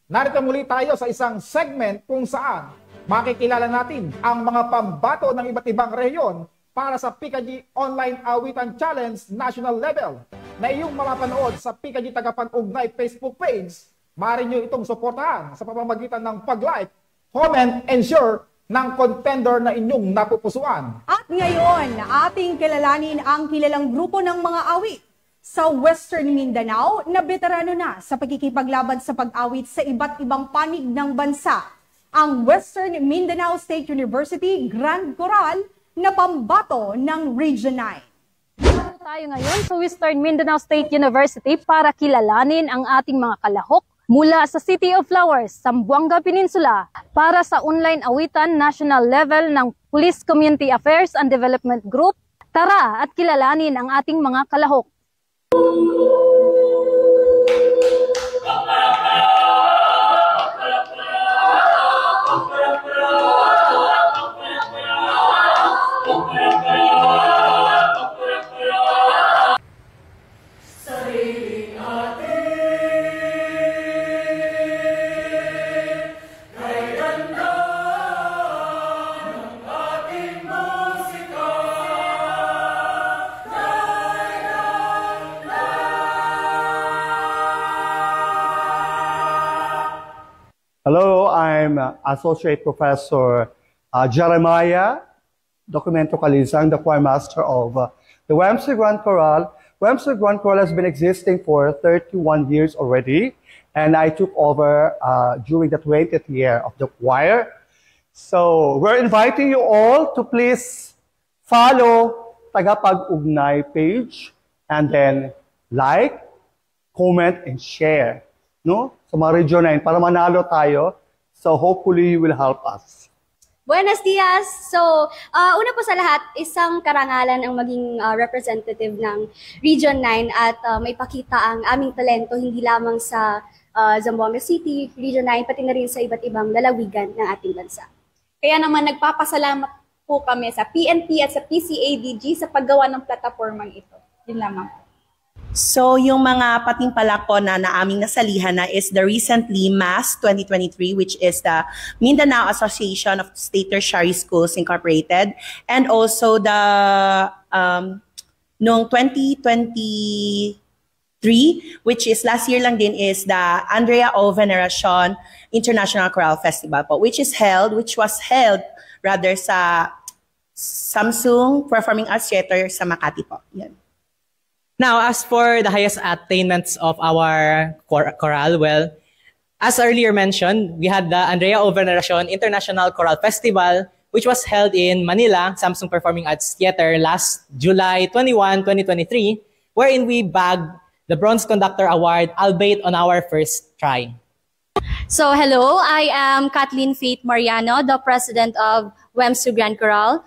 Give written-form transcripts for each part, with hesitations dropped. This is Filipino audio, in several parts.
Narito muli tayo sa isang segment kung saan makikilala natin ang mga pambato ng iba't ibang rehiyon para sa PICAG Online Awitan Challenge National Level na iyong mapapanood sa PICAG Tagapag-Ugnay Facebook page. Maaari nyo itong suportahan sa pamamagitan ng pag-like, comment, and share ng contender na inyong napupusuan. At ngayon, ating kilalanin ang kilalang grupo ng mga awit sa Western Mindanao na veterano na sa pagkikipaglaban sa pag-awit sa iba't ibang panig ng bansa. Ang Western Mindanao State University Grand Choral na pambato ng Region 9. Tayo ngayon sa Western Mindanao State University para kilalanin ang ating mga kalahok mula sa City of Flowers, Zamboanga Peninsula para sa online awitan national level ng Police Community Affairs and Development Group. Tara at kilalanin ang ating mga kalahok. Hello, I'm Associate Professor Jeremiah Documento Calizang, the choir master of the WMC Grand Choral. WMC Grand Choral has been existing for 31 years already, and I took over during the 20th year of the choir. So we're inviting you all to please follow Tagapag-Ugnay page, and then like, comment, and share. No? Sa mga Region 9 para manalo tayo. So hopefully you will help us. Buenos dias! So, una po sa lahat, isang karangalan ang maging representative ng Region 9 at may pakita ang aming talento hindi lamang sa Zamboanga City, Region 9, pati na rin sa iba't ibang lalawigan ng ating bansa. Kaya naman nagpapasalamat po kami sa PNP at sa PCADG sa paggawa ng platapormang ito. Yun lamang. So, yung mga patimpalak po na aming nasalihan na is the recently MAS 2023, which is the Mindanao Association of State Tertiary Schools Incorporated, and also the noong 2023, which is last year lang din, is the Andrea O. Veneracion International Choral Festival po, which was held rather sa Samsung Performing Arts Theater sa Makati po. Yan. Now, as for the highest attainments of our choral, well, as earlier mentioned, we had the Andrea O. Veneracion International Choral Festival, which was held in Manila, Samsung Performing Arts Theater last July 21, 2023, wherein we bagged the Bronze Conductor Award, albeit on our first try. So, hello, I am Kathleen Faith Mariano, the president of WMSU Grand Choral.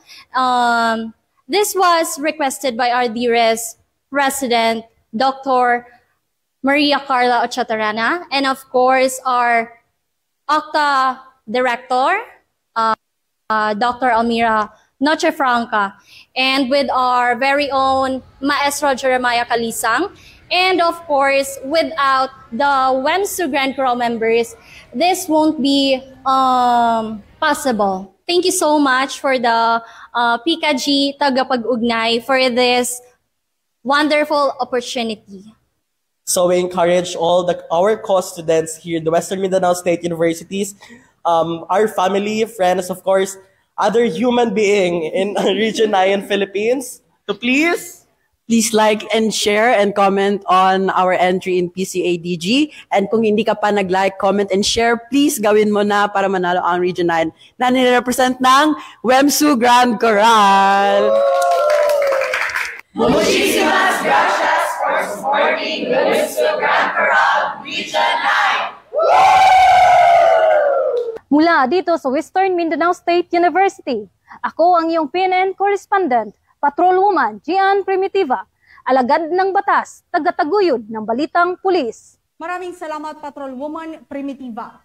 This was requested by our dearest President, Dr. Maria Carla Ochatarana, and of course, our OCTA Director, Dr. Almira Noche Franca, and with our very own Maestro Jeremiah Calizang, and of course, without the WMSU Grand Choral members, this won't be possible. Thank you so much for the PICAG Tagapag-Ugnay for this wonderful opportunity. So we encourage all our co-students here in the Western Mindanao State Universities, our family, friends, of course, other human being in Region 9 Philippines, to please like and share and comment on our entry in PCADG. And kung hindi ka pa nag-like, comment, and share, please gawin mo na para manalo ang Region 9 na nirepresent ng WMSU Grand Choral. Muchísimas gracias for supporting WMSU Grand Choral Region 9! Mula dito sa Western Mindanao State University, ako ang iyong PNN correspondent, Patrolwoman Gian Primitiva, alagad ng batas, tagataguyod ng balitang pulis. Maraming salamat, Patrolwoman Primitiva.